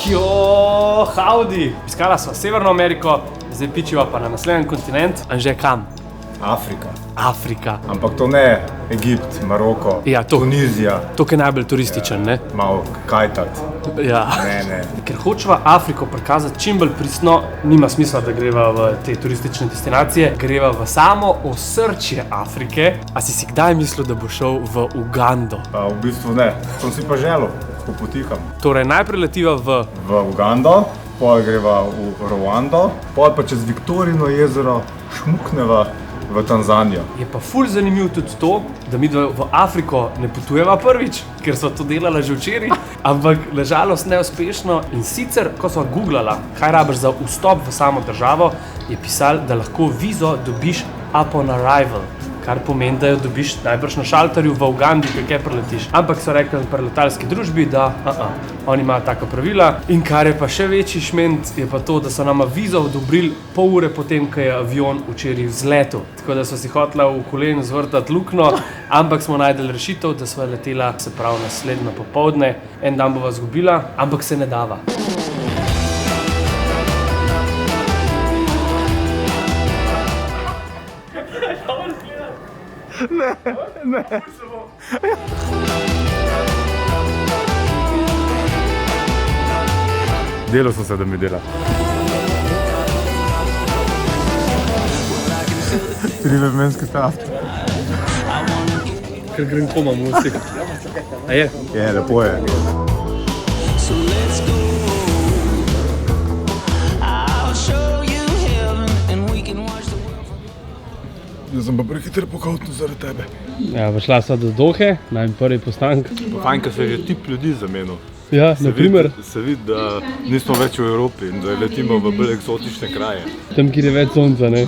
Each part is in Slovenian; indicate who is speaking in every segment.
Speaker 1: Howdy! Iskala sva Severno Ameriko, zdaj pičiva pa na naslednji kontinent. Anže, kam? Afrika.
Speaker 2: Ampak to ne Egipt, Maroko,
Speaker 1: Ja, to.
Speaker 2: Tunizija.
Speaker 1: To je najbolj turističen, ne?
Speaker 2: Malo kajtat.
Speaker 1: Ja.
Speaker 2: Ne.
Speaker 1: Ker hočeva Afriko prikazati čim bolj pristno, nima smisla, da greva v te turistične destinacije, greva v samo osrčje Afrike. A si kdaj mislil, da bo šel v Ugando?
Speaker 2: V bistvu ne, sem si pa želel, popotiham.
Speaker 1: Torej, najprej letiva v
Speaker 2: Ugando, pol greva v Rwando, pol pa čez Viktorijino jezero šmukneva v Tanzanijo.
Speaker 1: Je pa ful zanimivo tudi to, da mi v Afriko ne potujeva prvič, ker so to delala že včeraj, ampak na žalost neuspešno. In sicer, ko sva googlala, kaj rabiš za vstop v samo državo, je pisalo, da lahko vizo dobiš upon arrival. Kar pomeni, da jo dobiš najbrž na šalterju v Ugandi, kaj preletiš. Ampak so rekli pri letalski družbi, da oni imajo taka pravila. In kar je pa še večji šment, je pa to, da so nama vizo odobrili pol ure potem, ko je avion včeraj vzletel. Tako da so si hotela v kolenu zvrtati luknjo, ampak smo najdeli rešitev, da sva letela, se pravi naslednjo popoldne. En dan bova zgubila, ampak se ne dava. Ne.
Speaker 2: Delal sem se, da mi dela. Trivemenski stav.
Speaker 1: Ker grem koma musik. A je?
Speaker 2: Je, lepo je. Jaz sem pa prehiter pokautno zaradi tebe.
Speaker 1: Ja, pa šla sva do Dohe, najmanj prvi postank.
Speaker 2: Fajn, ker se je tip ljudi zamenil.
Speaker 1: Ja, na primer.
Speaker 2: Se vidi, da nismo več v Evropi in da letimo v bolj eksotične kraje.
Speaker 1: Tam, kjer je več sonca, ne?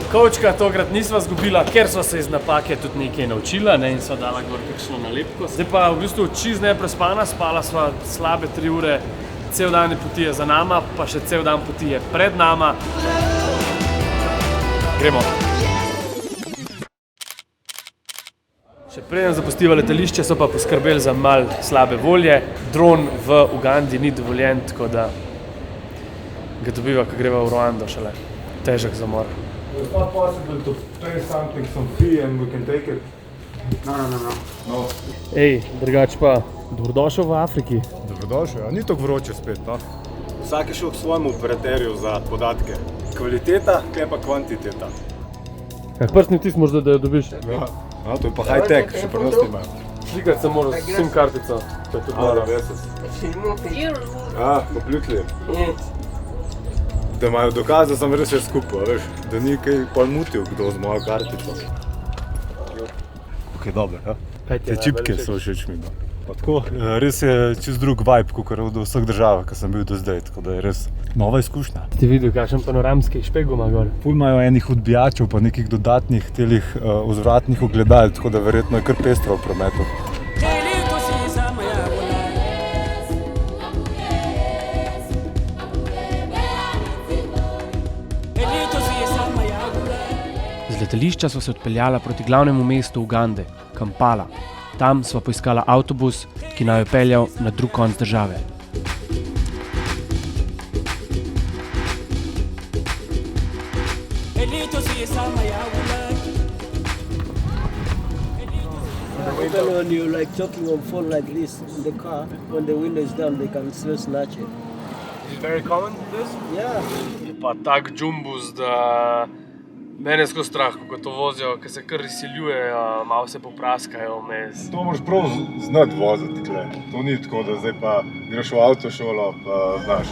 Speaker 1: Kovčka tokrat nisva zgubila, ker sva se iz napake tudi nekaj naučila, ne, in sva dala gor kakšno nalepko. Zdaj pa v bistvu čisto neprespana, spala sva slabe 3 ure, cel dan poti je za nama, pa še cel dan poti je pred nama. Gremo. Še preden zapustiva letališče, so pa poskrbeli za malo slabe volje. Dron v Ugandi ni dovoljen, tako da ga dobiva, ko greva v Rwando šele. Težek zamor.
Speaker 2: It's not possible to pay something some fee and we can take it. No.
Speaker 1: Ej, drugač pa, dobrodošel v Afriki.
Speaker 2: Dobrodošel, ni tako vroče spet, no? Vsak je šel k svojemu operaterju za podatke. Kvaliteta, kaj pa kvantiteta.
Speaker 1: Prstni tis možda, da jo dobiš.
Speaker 2: Ja, to je pa high-tech, še pri nas nimajo.
Speaker 1: Slikati se moraš s SIM kartico. To je tudi mora.
Speaker 2: Completely. Da imajo dokaz, da sem res vse skupaj, veš, da ni kaj pol mutil, kdo z mojo kartico. Ok, dobro, ja? Te čipke so všeč mi, no. Pa tako, res je čist drug vibe, kakor v vseh državah, ki sem bil do zdaj, tako da je res nova izkušnja.
Speaker 1: Ti videl, kakšen panoramski špeg ima gor?
Speaker 2: Ful imajo enih odbijačev, pa nekih dodatnih telih vzvratnih ogledal, tako da verjetno je kar pestro v prometu.
Speaker 1: Z letališča sva se odpeljala proti glavnemu mestu Ugande, Kampala. Tam sva poiskala avtobus, ki naj jo peljal na drug konec države.
Speaker 3: Even when you're like talking on phone like this in the car, when the window is down, they can still snatch it.
Speaker 1: Is it very common this?
Speaker 3: Yeah.
Speaker 1: Je pa tak džumbus, da mene je skozi strah, ko to vozijo, ker se kar izsiljujejo, malo se popraskajo vmes.
Speaker 2: To moraš prav znati voziti, tle. To ni tako, da zdaj pa greš v avtošolo, pa znaš.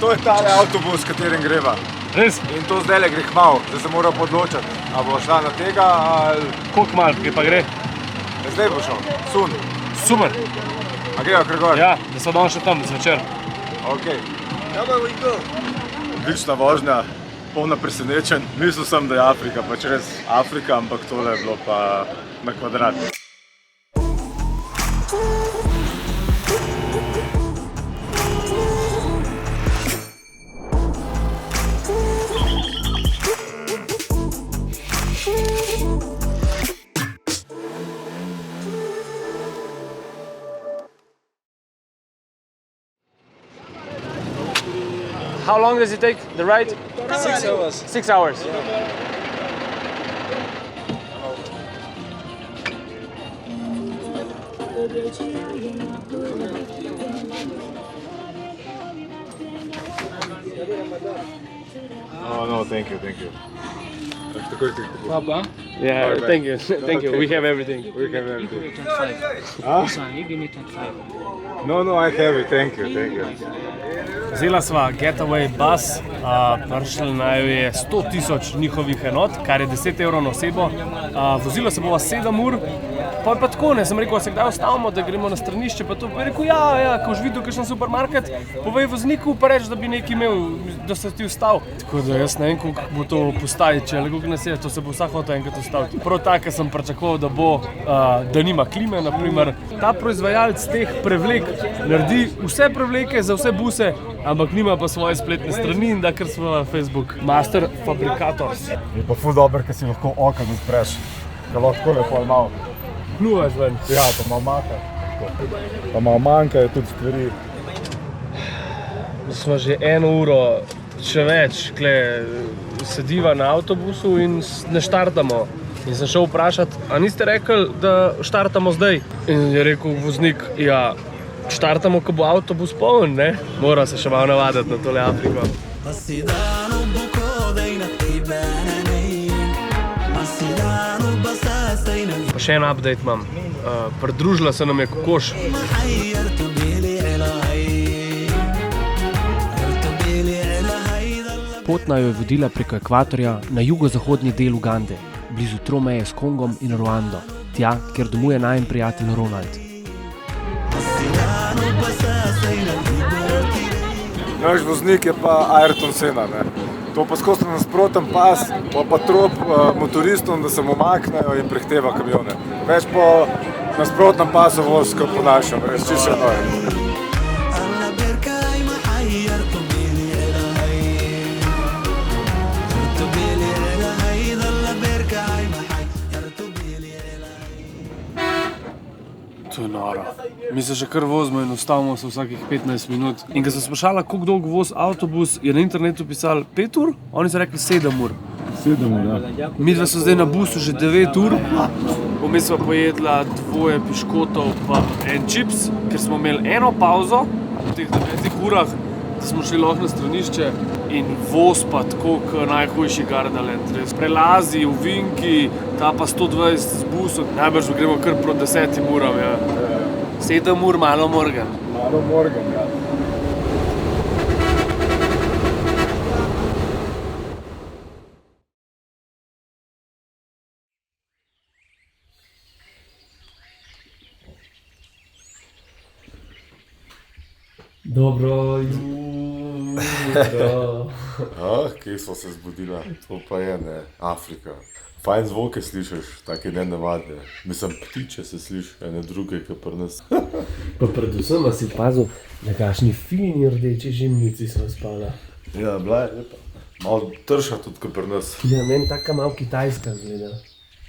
Speaker 2: To je tale avtobus, s katerim greva.
Speaker 1: Res?
Speaker 2: In to zdajle gre kmalu, zdaj se mora odločiti. A bo šla na tega ali...
Speaker 1: Koliko malo, kaj pa gre?
Speaker 2: Zdaj bo šel, sun.
Speaker 1: Super.
Speaker 2: A greva kar gor?
Speaker 1: Ja, da se danes še tam zvečer.
Speaker 2: Okay.
Speaker 3: Come on, we go.
Speaker 2: Odlična vožnja, polna presenečenj. Mislil sem, da je Afrika, pač res Afrika, ampak tole je bilo pa na kvadrat.
Speaker 1: How long does it take, the ride?
Speaker 3: 6 hours.
Speaker 1: 6 hours.
Speaker 2: Oh, no, thank you.
Speaker 4: Papa,
Speaker 1: Yeah,
Speaker 2: Alright.
Speaker 1: thank you. Thank you. We have everything.
Speaker 4: give me 25.
Speaker 2: Huh?
Speaker 4: This one, you give me 25.
Speaker 2: No, I have it, thank you.
Speaker 1: Vzela sva Getaway bus, prišli naj je 100 000 njihovih enot, kar je 10 evrov na osebo. Vozilo se bova 7 ur, pa je pa tako, ne, sem rekel, se kdaj ustavimo, da gremo na stranišče, pa to pa je rekel, ja, ko už videl kakšen supermarket, povej vozniku, pa reč, da bi nekaj imel, da se ti ustavil. Tako da jaz ne vem, koliko bo to postaviti, če koliko nas je, to se bo vsak hotel enkrat ustaviti. Prav tako sem pričakoval, da bo, da nima klime, naprimer. Ta proizvajalec teh prevlek naredi vse prevleke za vse buse, ampak nima pa svoje spletne strani in da kar smo na Facebook. Master Fabricators.
Speaker 2: Je pa ful dober, ker si lahko okno odpreš, ker lahko lepo malo.
Speaker 1: Pluvaš ven.
Speaker 2: Ja, pa malo maka. Pa malo manjkajo tudi stvari.
Speaker 1: Smo že 1 uro, še več, kle, sediva na avtobusu in ne štartamo. In sem šel vprašati, a niste rekli, da štartamo zdaj? In je rekel voznik, ja, štartamo, ko bo avtobus poln, ne? Mora se še malo navaditi na tole Afriko. Pa še en update imam. Pridružila se nam je kokoš. Pot naju je vodila preko ekvatorja na jugozahodni del Ugande, blizu tromeje s Kongom in Ruando, tja, kjer domuje najen prijatelj Ronald.
Speaker 2: Naš voznik je pa Ayrton Senna, ne. To pa skozi nasproten pas, pa trop motoristom, da se mu umaknejo in prehteva kamione. Več po nasprotnem pasu voz, kot po našem, res čisto noje. To je noro. Mi se že kar vozimo in ustavimo se vsakih 15 minut. In ko sem sprašala, koliko dolg voz avtobus, je na internetu pisal 5 ur, oni so rekli 7 ur. 7 ur, ja. Mi dva so zdaj na busu že 9 ur. Vmes sva pojedla 2 piškotov pa en čips, ker smo imeli eno pauzo v teh 9 urah, da smo šli lahko na stranišče in voz pa tako kot najhujši Gardaland. Res prelazi, ovinki, ta pa 120 z busom, najbrž gremo kar proti 10 uram, ja. 7 ur, malo morgen. Malo morgen, ja.
Speaker 1: Dobro jutro.
Speaker 5: Kje smo se zbudila? To pa je, ne, Afrika. Fajn zvoke slišiš, take nenavadne. Mislim, ptiče se sliši, ene druge, kot pri nas.
Speaker 1: Pa predvsem si pazil, na kakšni fini rdeči žimnici smo spala.
Speaker 5: Ja, bila je lepa. Malo trša tudi, kot pri nas.
Speaker 1: Ja, meni taka malo kitajska zgleda.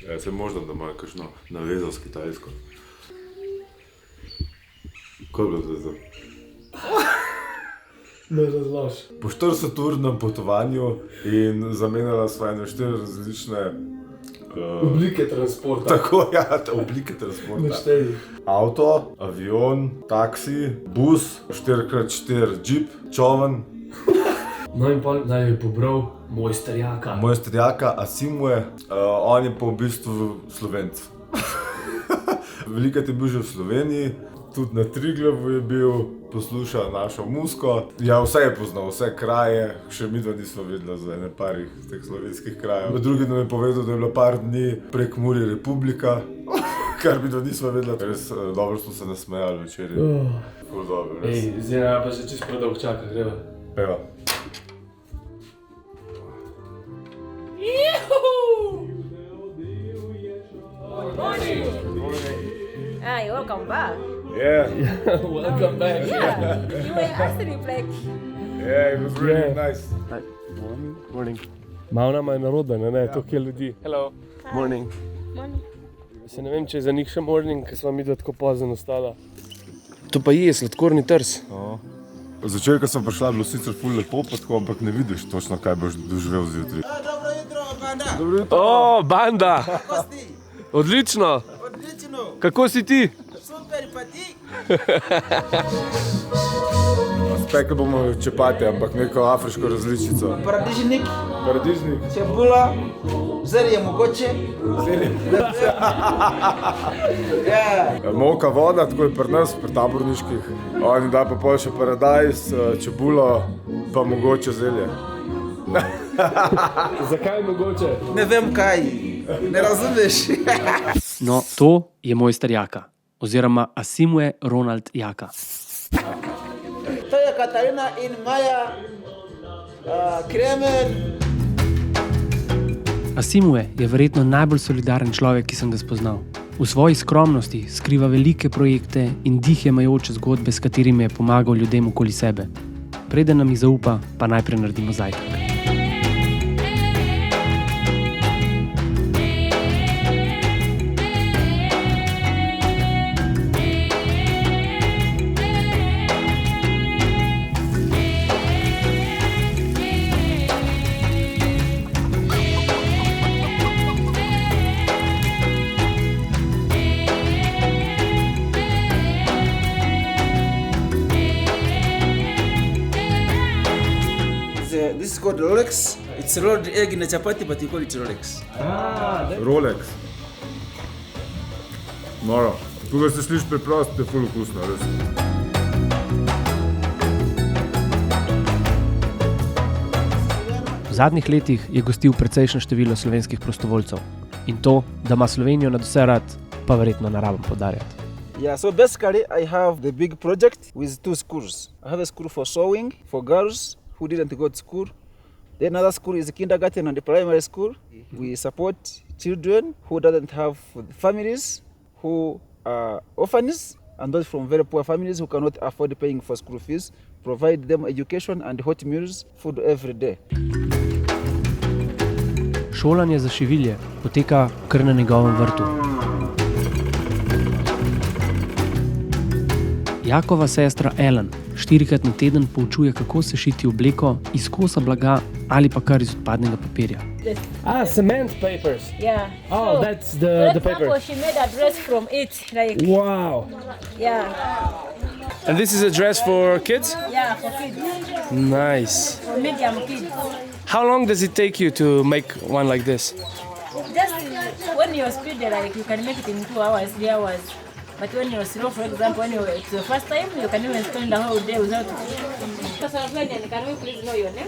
Speaker 5: Ja, se možno, da imajo kakšno navezo s Kitajsko. Kaj je bilo to zdaj?
Speaker 1: Ne razlož.
Speaker 5: Po 40-urnem potovanju in zamenjala sva ene 4 različne
Speaker 1: Oblike transporta.
Speaker 5: tako, ja, oblike transporta.
Speaker 1: Naštej.
Speaker 5: Avto, avion, taksi, bus, 4x4 džip, čoven,
Speaker 1: No in pol naj je pobral mojsterjaka.
Speaker 5: mojsterjaka Asimue, on je pa v bistvu Slovenc. Velikrat je bil že v Sloveniji, tudi na Triglavu je bil, poslušal našo muziko. Ja, vse je poznal, vse kraje, še midva nismo vedela za ene parih teh slovenskih krajev. Drugi nam je povedal, da je bilo par dni prek Muri Republika, kar bi tudi nismo vedeli. Res dobro smo se nasmejali včeraj. Ful dobro, res.
Speaker 1: Ej, zdaj pa že čisto predolg čaka, greva.
Speaker 5: Evo.
Speaker 6: Ah, you're welcome back.
Speaker 5: Yeah,
Speaker 1: Welcome back.
Speaker 6: Yeah, you were yesterday, like.
Speaker 5: yeah, it was really nice.
Speaker 1: Morning. Malo nama je naroda, ne, toliko je ljudi. Hello. Morning.
Speaker 6: Morning.
Speaker 1: Se ne vem, če je za njih še morning, ker sva mi da tako pozno ostala. To pa je sladkorni trs.
Speaker 5: Začer, ko sem prišla, je bilo sicer ful lepo, pa tako, ampak ne vidiš točno, kaj boš doživel zjutraj.
Speaker 1: O, banda! Odlično! Kako si ti?
Speaker 5: Spekli bomo čepati, ampak neko afriško različico.
Speaker 7: Paradižnik,
Speaker 5: Paradižnik.
Speaker 7: čebula, zelje mogoče.
Speaker 5: Moka voda, tako je pri nas, pri taborniških. Oni da pa pol še paradajz, čebulo, pa mogoče zelje.
Speaker 1: Zakaj mogoče?
Speaker 7: Ne vem kaj, ne razumeš.
Speaker 8: No, to je mojster Jaka, oziroma Asimue Ronald Jaka.
Speaker 7: To je Katarina in Maja, Kremen.
Speaker 8: Asimue je verjetno najbolj solidaren človek, ki sem ga spoznal. V svoji skromnosti skriva velike projekte in dihjemajoče zgodbe, s katerimi je pomagal ljudem okoli sebe. Preden nam jih zaupa, pa najprej naredimo zajtrk.
Speaker 7: This is called Rolex. It's rolled egg in a chapati, but you call it Rolex.
Speaker 5: Rolex. Moro. Tukaj se sliši preprosto, je ful okusno, res.
Speaker 8: V zadnjih letih je gostil precejšnje število slovenskih prostovoljcev. In to, da ima Slovenijo nadvse rad, pa verjetno ne rabim poudarjati.
Speaker 7: Yeah, so basically I have the big project with two schools. I have a school for sewing for girls who didn't go to school. Then another school is a kindergarten and a primary school. We support children who doesn't have families, who are orphans, and those from very poor families who cannot afford paying for school fees. Provide them education and hot meals, food every day.
Speaker 8: Šolanje za šivilje poteka kar na njegovem vrtu. Jakova sestra Ellen 4-krat na teden poučuje, kako se šiti obleko iz kosa blaga ali pa kar iz odpadnega papirja.
Speaker 1: Ah, cement papers.
Speaker 6: Yeah.
Speaker 1: Oh,
Speaker 6: So,
Speaker 1: that's
Speaker 6: for
Speaker 1: the
Speaker 6: example,
Speaker 1: paper.
Speaker 6: she made a dress from it, like,
Speaker 1: Wow.
Speaker 6: yeah,
Speaker 1: And this is a dress for kids?
Speaker 6: yeah, for kids,
Speaker 1: Nice.
Speaker 6: for medium kids.
Speaker 1: How long does it take you to make one like this?
Speaker 6: Just when you're speed, like, you can make it in 2 hours, 3 hours. But when you're slow, for example, when it's the first time, you can even spend the whole day without. Can we please know your name?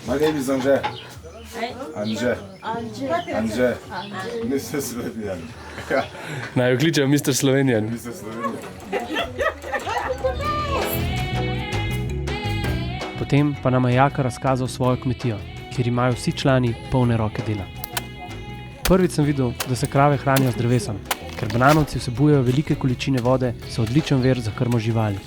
Speaker 5: My name is Anže.
Speaker 6: Right?
Speaker 5: Anže. Anže. Nisem Slovenijan.
Speaker 1: Naj jo kličejo Mr. Slovenijan.
Speaker 5: Nisem Slovenijan.
Speaker 8: Potem pa nama je Jaka razkazal svojo kmetijo, kjer imajo vsi člani polne roke dela. Prvič sem videl, da se krave hranijo z drevesom, ker bananovci vsebujejo velike količine vode, so odličen vir za krmo živali.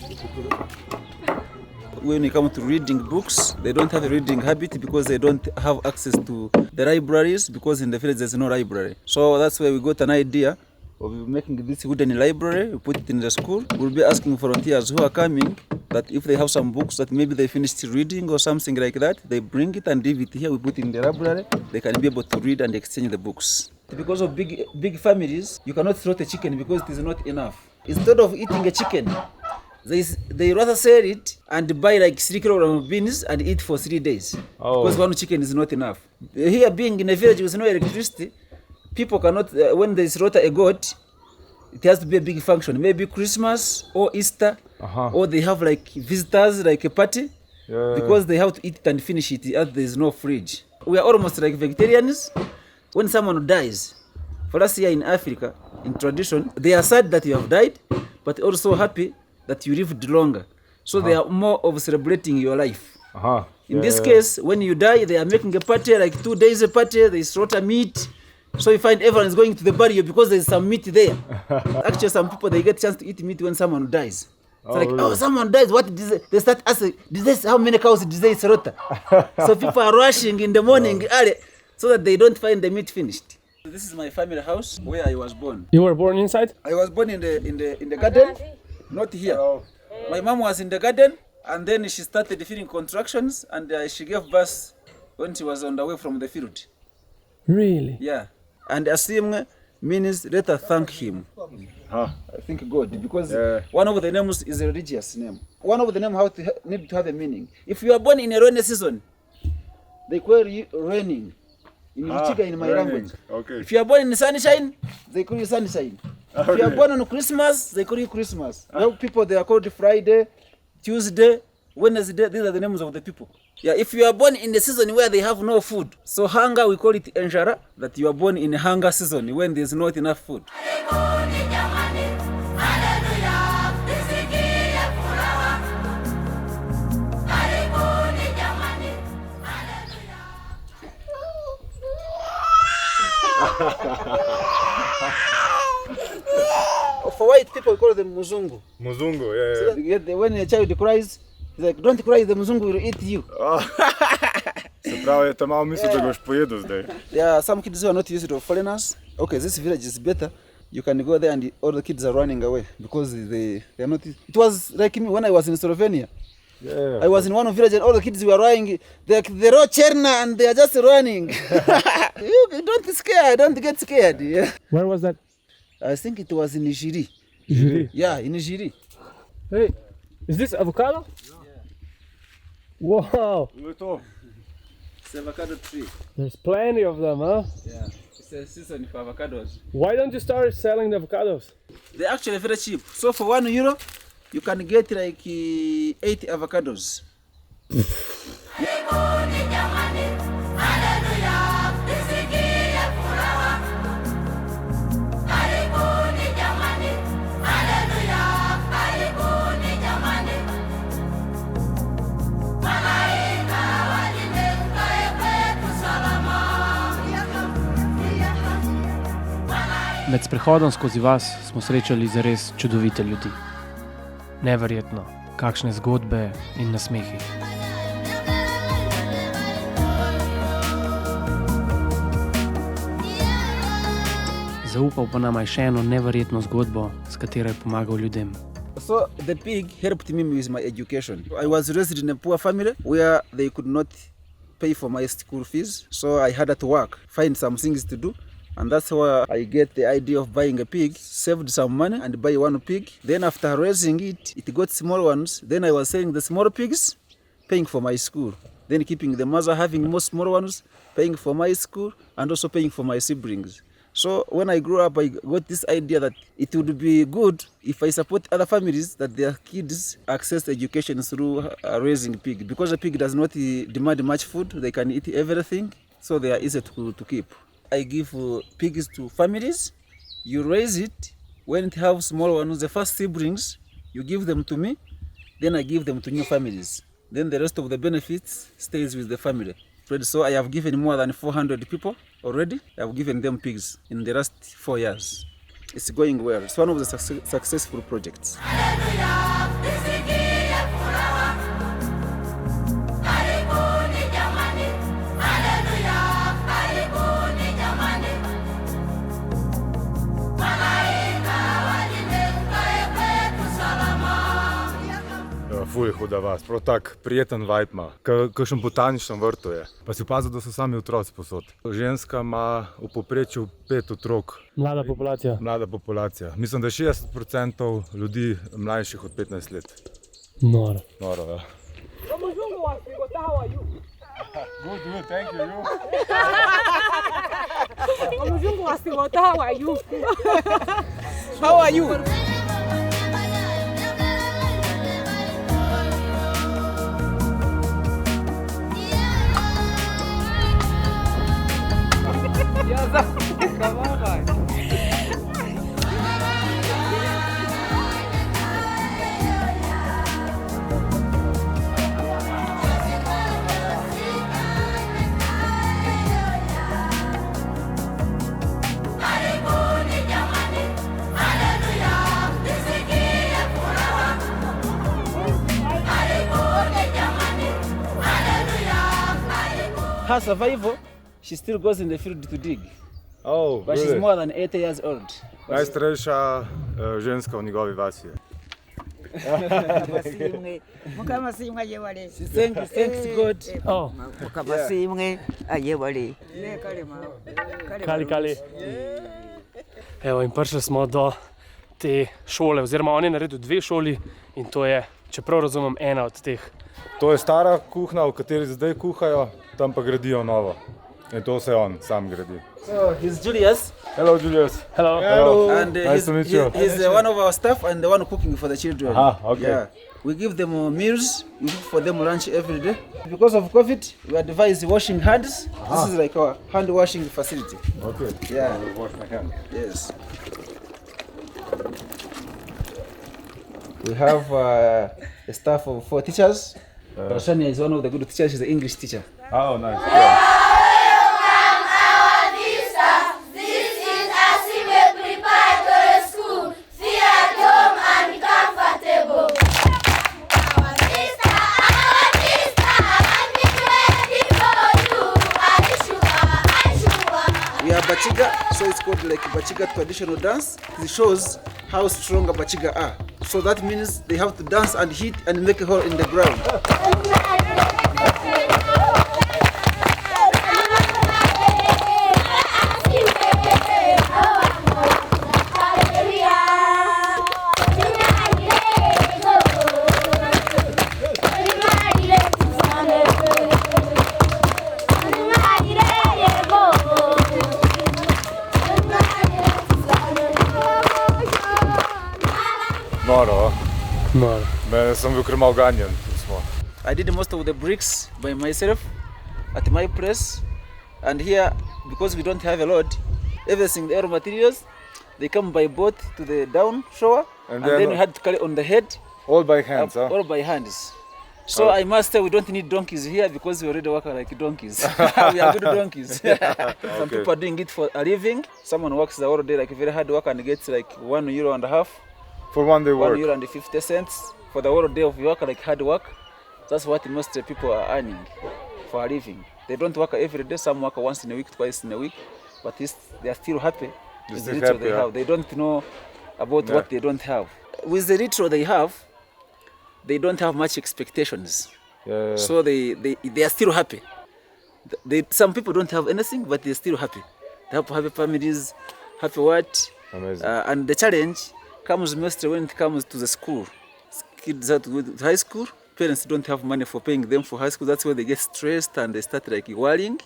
Speaker 7: When you come to reading books, they don't have a reading habit because they don't have access to the libraries, because in the village there's no library. So that's why we got an idea of making this wooden library, we put it in the school. We'll be asking volunteers who are coming that if they have some books that maybe they finished reading or something like that, they bring it and leave it here, we put it in the library, they can be able to read and exchange the books. Because of big families, you cannot throw the chicken because it is not enough. Instead of eating a chicken, they rather sell it and buy like 3 kilograms of beans and eat for 3 days. Because one chicken is not enough. Here being in a village with no electricity, people cannot, when they slaughter a goat, it has to be a big function. Maybe Christmas or Easter, or they have like visitors, like a party, because they have to eat it and finish it as there is no fridge. We are almost like vegetarians. When someone dies, For us here in Africa, in tradition, they are sad that you have died, but also happy that you lived longer. So they are more of celebrating your life. In this case, when you die, they are making a party, like 2 days a party, they slaughter meat. So you find everyone is going to the burial because there's some meat there. Actually, some people, they get a chance to eat meat when someone dies. It's really? Someone dies, what did they start asking, how many cows did they slaughter? So people are rushing in the morning early so that they don't find the meat finished. This is my family house where I was born.
Speaker 8: You were born inside?
Speaker 7: I was born in the garden, not here. My mom was in the garden, and then she started feeling contractions, and she gave birth when she was on the way from the field.
Speaker 8: Really?
Speaker 7: Yeah. And Asim means let us thank him. I think God, because one of the names is a religious name. One of the names need to have a meaning. If you are born in a rainy season, they call you raining. In Luchiga, in my language.
Speaker 5: Okay.
Speaker 7: If you are born in sunshine, they call you sunshine. If you are born on Christmas, they call you Christmas. People, they are called Friday, Tuesday, Wednesday. These are the names of the people. Yeah, if you are born in the season where they have no food, so hunger, we call it enjara, that you are born in a hunger season when there's not enough food. For white people, we call them Muzungu.
Speaker 5: Muzungu, yeah.
Speaker 7: So when a child cries, he's like, don't cry, the Muzungu will eat you.
Speaker 5: Se pravi, te malo misli, da ga boš pojedel zdaj.
Speaker 7: There are some kids who are not used to foreigners. Okay, this village is better. You can go there and all the kids are running away because they are not. It was like me when I was in Slovenia. I was in one village and all the kids were running. They're all Cherna and they are just running. Don't be scared, don't get scared. Yeah.
Speaker 8: Where was that?
Speaker 7: I think it was in Nijiri. Yeah, in Nijiri.
Speaker 8: Hey, is this avocado? Yeah. Wow.
Speaker 7: It's an avocado tree.
Speaker 8: There's plenty of them, huh?
Speaker 7: Yeah, it's a season for avocados.
Speaker 8: Why don't you start selling the avocados?
Speaker 7: They're actually very cheap. So for €1, you can get like 80 avocados.
Speaker 8: Med sprehodom skozi vas smo srečali zares čudovite ljudi. Neverjetno, kakšne zgodbe in nasmehi. Zaupal pa nama je še eno neverjetno zgodbo, s katero je pomagal ljudem.
Speaker 7: So the pig helped me with my education. I was raised in a poor family where they could not pay for my school fees, so I had to work, find some things to do. And that's why I get the idea of buying a pig, saved some money and buy one pig. Then after raising it, it got small ones. Then I was selling the small pigs, paying for my school. Then keeping the mother having more small ones, paying for my school and also paying for my siblings. So when I grew up, I got this idea that it would be good if I support other families that their kids access education through raising pig. Because a pig does not demand much food, they can eat everything, so they are easy to keep. I give pigs to families, you raise it, when it have small ones, the first siblings, you give them to me, then I give them to new families. Then the rest of the benefits stays with the family. So I have given more than 400 people already. I have given them pigs in the last 4 years. It's going well. It's one of the successful projects.
Speaker 5: Ful huda vas, prav tak prijeten vibe ima, kakšen botaničnem vrtu je. Pa si opazil, da so sami otroci posod. Ženska ima v povprečju 5 otrok.
Speaker 8: Mlada populacija.
Speaker 5: Mlada populacija. Mislim, da je 60% ljudi mlajših od 15 let.
Speaker 8: Noro.
Speaker 5: Noro, ja. Good, good, thank you.
Speaker 6: How are you?
Speaker 2: Давай.
Speaker 7: her survival, she still goes in the field to dig.
Speaker 5: Oh,
Speaker 7: But she's more than 80 years old.
Speaker 5: Najstarejša ženska v njegovi vasi je.
Speaker 7: Thanks God.
Speaker 8: Oh, kali. Evo, in prišli smo do te šole, oziroma on je naredil 2 šoli in to je, če prav razumem, ena od teh.
Speaker 5: To je stara kuhna, v kateri zdaj kuhajo, tam pa gradijo novo. In to se on sam gradi.
Speaker 7: So he's Julius.
Speaker 5: Hello, Julius.
Speaker 8: Hello.
Speaker 7: And
Speaker 5: Nice to meet you.
Speaker 7: he's one of our staff and the one cooking for the children.
Speaker 5: Okay.
Speaker 7: Yeah. We give them meals, we cook for them lunch every day. Because of COVID, we advise washing hands. This is like our hand washing facility.
Speaker 5: Okay.
Speaker 7: Yeah.
Speaker 5: I will wash my hands.
Speaker 7: Yes. We have a staff of 4 teachers. Rashania is one of the good teachers. She's an English teacher.
Speaker 5: Oh, nice. Yeah.
Speaker 7: We are Bachiga, so it's called like Bachiga traditional dance. It shows how strong a Bachiga are. So that means they have to dance and hit and make a hole in the ground.
Speaker 5: Noro.
Speaker 8: Noro.
Speaker 5: Mene sem bil kar malo ganjen.
Speaker 7: I did most of the bricks by myself at my place. And here, because we don't have a load, everything, the air materials, they come by boat to the down shore. And then we had to carry on the head.
Speaker 5: All by hands, huh?
Speaker 7: All by hands. So I must say we don't need donkeys here because we already work like donkeys. We are good donkeys. Some people are doing it for a living. Someone works the whole day like very hard work and gets like €1.50.
Speaker 5: For one day work.
Speaker 7: €1.50 for the whole day of work, like hard work. That's what most people are earning for a living. They don't work every day. Some work once in a week, twice in a week, but they are still happy with the little they have. They don't know about what they don't have. With the little they have, they don't have much expectations. So they are still happy. Some people don't have anything, but they're still happy. They have happy families, happy what?
Speaker 5: Amazing.
Speaker 7: And the challenge comes mostly when it comes to the school. Kids have to go to high school. Parents don't have money for paying them for high school. That's where they get stressed and they start like worrying.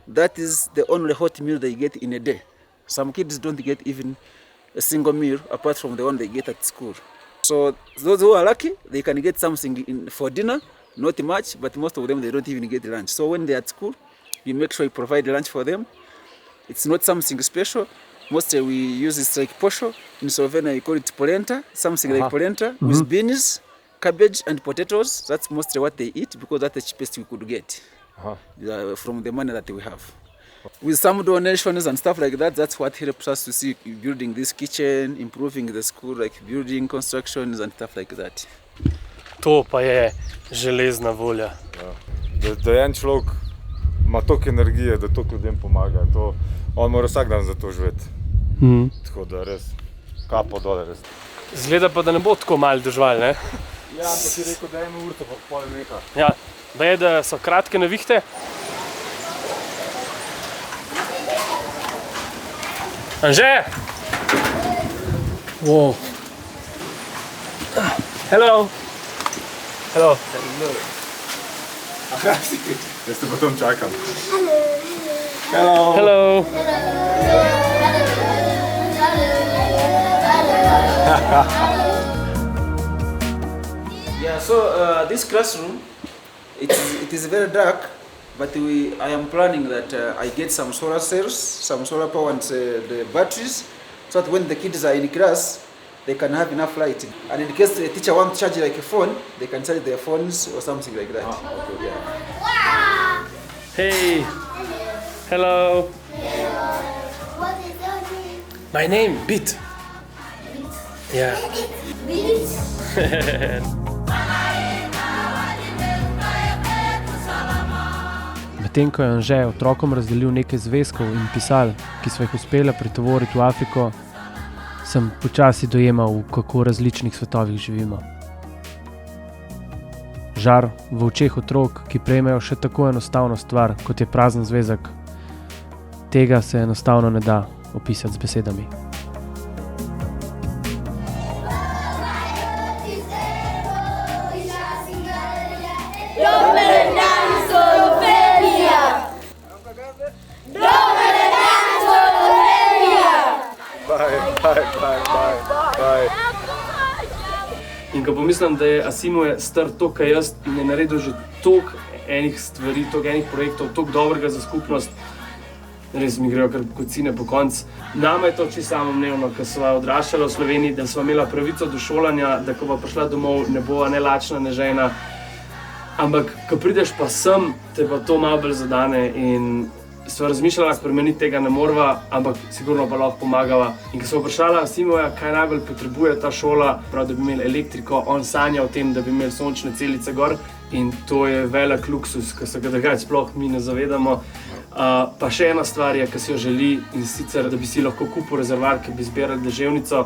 Speaker 7: That is the only hot meal they get in a day. Some kids don't get even a single meal apart from the one they get at school. So those who are lucky, they can get something for dinner, not much, but most of them, they don't even get lunch. So when they're at school, we make sure we provide lunch for them. It's not something special. Mostly we use it like posho. In Slovenia, we call it polenta, something like polenta, with beans, cabbage, and potatoes. That's mostly what they eat because that's the cheapest we could get from the money that we have. With some donations and stuff like that, that's what helps us to see building this kitchen, improving the school, like building constructions and stuff like that.
Speaker 8: To pa je železna volja.
Speaker 5: Da en človek ima toliko energije, da toliko ljudem pomaga. On mora vsak dan za to živeti. Tako da res, kapo dole res.
Speaker 8: Zgleda pa, da ne bo tako malo dežval, ne?
Speaker 5: Ja, pa ti rekel, da je eno urto pa pol neka.
Speaker 8: Ja, da so kratke nevihte. Anže! Wow. Hello! Hello!
Speaker 5: Jaz te potem čakam.
Speaker 8: Hello! Hello!
Speaker 7: Yeah, so this classroom, it is very dark, but I am planning that I get some solar cells, some solar power and the batteries, so that when the kids are in class, they can have enough light. And in case the teacher wants to charge like a phone, they can charge their phones or something like that. Okay, yeah.
Speaker 8: Hey! Hello!
Speaker 9: What is your name?
Speaker 8: My name, Bit. Yeah. Medtem ko je Anže otrokom razdelil nekaj zvezkov in pisal, ki so jih uspele pretovoriti v Afriko, sem počasi dojemal, v kako različnih svetovih živimo. Žar v očeh otrok, ki prejmejo še tako enostavno stvar, kot je prazen zvezek, tega se enostavno ne da opisati z besedami. In ko pomislim, da je Asimo star toliko kot jaz in je naredil že toliko enih stvari, toliko enih projektov, toliko dobrega za skupnost, res mi grejo kar kocine po koncu. Nama je to čisto samoumevno, ko sva odraščala v Sloveniji, da sva imela pravico do šolanja, da ko bo prišla domov, ne bova ne lačna, ne žejna. Ampak, ko prideš pa sem, te pa to malo bolj zadane in sva razmišljala, spremeniti tega ne morva, ampak sigurno pa lahko pomagava. In ko sva vprašala Asimoja, kaj najbolj potrebuje ta šola, prav da bi imeli elektriko, on sanja o tem, da bi imeli sončne celice gor in to je velik luksus, ko se ga drugače sploh mi ne zavedamo. Pa še ena stvar je, ki si jo želi in sicer, da bi si lahko kupil rezervoar, ki bi zbirali deževnico,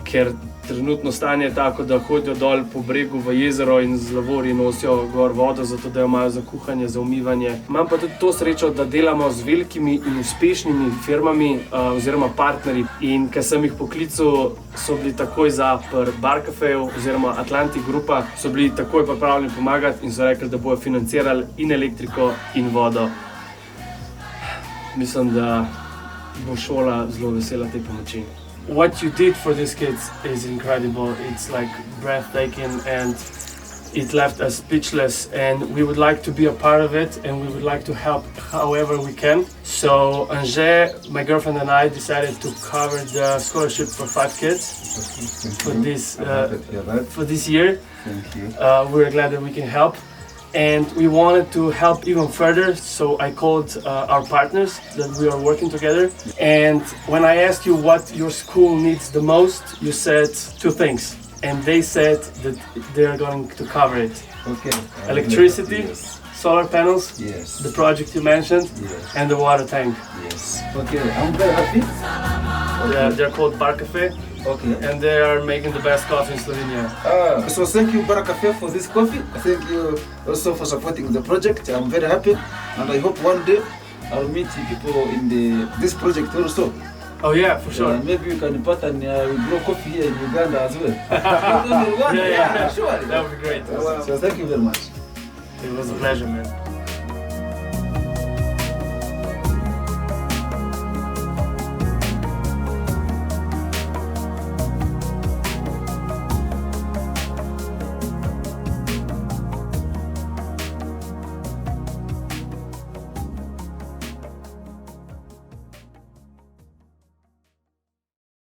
Speaker 8: ker trenutno stanje je tako, da hodijo dol po bregu v jezero in z lavori nosijo gor vodo, zato da jo imajo za kuhanje, za umivanje. Imam pa tudi to srečo, da delamo z velikimi in uspešnimi firmami oziroma partnerji. In ko sem jih poklical, so bili takoj za pri Barcafeju oziroma Atlantic Grupa, so bili takoj pripravljeni pomagati in so rekli, da bojo financirali in elektriko in vodo. Mislim, da bo šola zelo vesela te pomoči. What you did for these kids is incredible. It's like breathtaking and it left us speechless, and we would like to be a part of it and we would like to help however we can. So Anže, my girlfriend and I decided to cover the scholarship for 5 kids for this year.
Speaker 7: Thank you.
Speaker 8: We're glad that we can help. And we wanted to help even further, so I called our partners that we are working together. And when I asked you what your school needs the most, you said 2 things. And they said that they are going to cover it.
Speaker 7: Okay.
Speaker 8: Electricity,
Speaker 7: Yes.
Speaker 8: solar panels,
Speaker 7: Yes.
Speaker 8: the project you mentioned,
Speaker 7: Yes.
Speaker 8: and the water tank.
Speaker 7: Yes. Okay, I'm very happy.
Speaker 8: They're called Barcafé,
Speaker 7: Okay.
Speaker 8: and they are making the best coffee in Slovenia.
Speaker 7: So thank you, Barcafé, for this coffee. Thank you also for supporting the project. I'm very happy, and I hope one day I'll meet you people in this project also.
Speaker 8: Oh yeah, for sure.
Speaker 7: Maybe we can partner we grow coffee here in Uganda as well.
Speaker 8: Yeah,
Speaker 7: Sure.
Speaker 8: that would be great.
Speaker 7: So thank you very much.
Speaker 8: It was a pleasure, man.